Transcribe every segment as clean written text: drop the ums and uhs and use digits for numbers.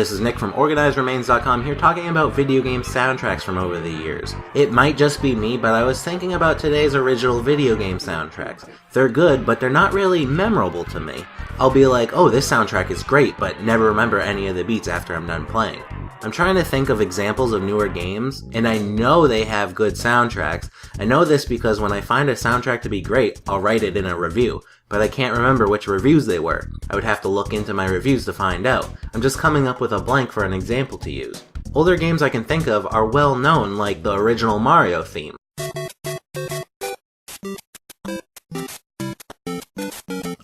this is Nick from OrganizedRemains.com here talking about video game soundtracks from over the years. It might just be me, but I was thinking about today's original video game soundtracks. They're good, but they're not really memorable to me. I'll be like, oh, this soundtrack is great, but never remember any of the beats after I'm done playing. I'm trying to think of examples of newer games, and I know they have good soundtracks. I know this because when I find a soundtrack to be great, I'll write it in a review, but I can't remember which reviews they were. I would have to look into my reviews to find out. I'm just coming up with a blank for an example to use. Older games I can think of are well known, like the original Mario theme.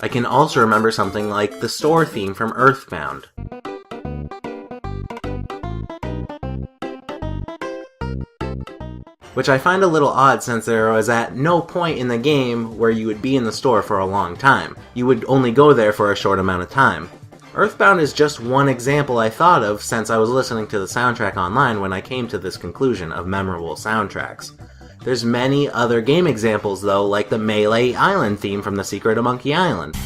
I can also remember something like the store theme from Earthbound. Which I find a little odd since there was at no point in the game where you would be in the store for a long time. You would only go there for a short amount of time. Earthbound is just one example I thought of since I was listening to the soundtrack online when I came to this conclusion of memorable soundtracks. There's many other game examples though, like the Melee Island theme from The Secret of Monkey Island.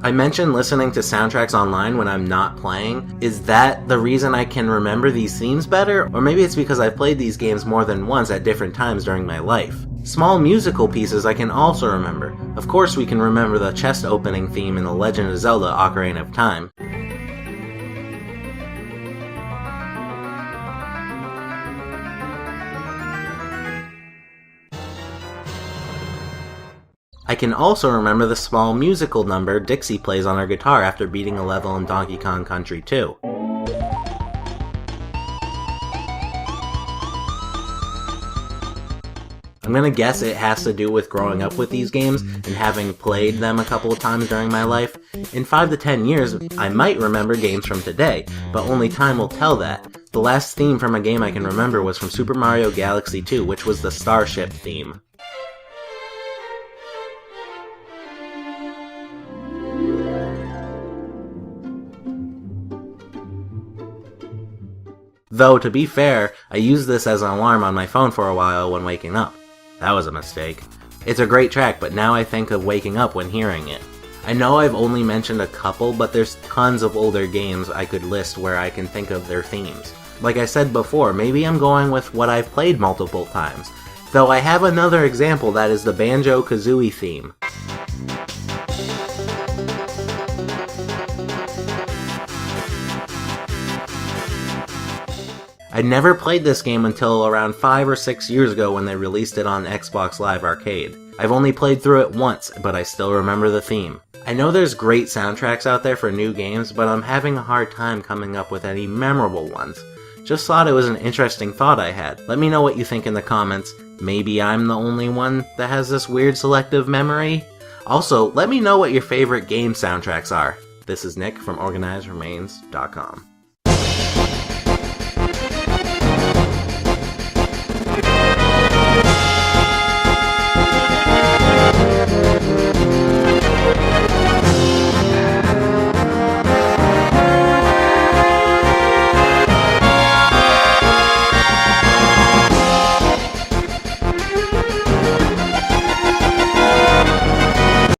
I mentioned listening to soundtracks online when I'm not playing. Is that the reason I can remember these themes better? Or maybe it's because I've played these games more than once at different times during my life. Small musical pieces I can also remember. Of course we can remember the chest opening theme in The Legend of Zelda: Ocarina of Time. I can also remember the small musical number Dixie plays on her guitar after beating a level in Donkey Kong Country 2. I'm gonna guess it has to do with growing up with these games and having played them a couple of times during my life. In 5 to 10 years, I might remember games from today, but only time will tell that. The last theme from a game I can remember was from Super Mario Galaxy 2, which was the Starship theme. Though, to be fair, I used this as an alarm on my phone for a while when waking up. That was a mistake. It's a great track, but now I think of waking up when hearing it. I know I've only mentioned a couple, but there's tons of older games I could list where I can think of their themes. Like I said before, maybe I'm going with what I've played multiple times. Though I have another example that is the Banjo-Kazooie theme. I never played this game until around 5 or 6 years ago when they released it on Xbox Live Arcade. I've only played through it once, but I still remember the theme. I know there's great soundtracks out there for new games, but I'm having a hard time coming up with any memorable ones. Just thought it was an interesting thought I had. Let me know what you think in the comments. Maybe I'm the only one that has this weird selective memory? Also, let me know what your favorite game soundtracks are. This is Nick from OrganizedRemains.com.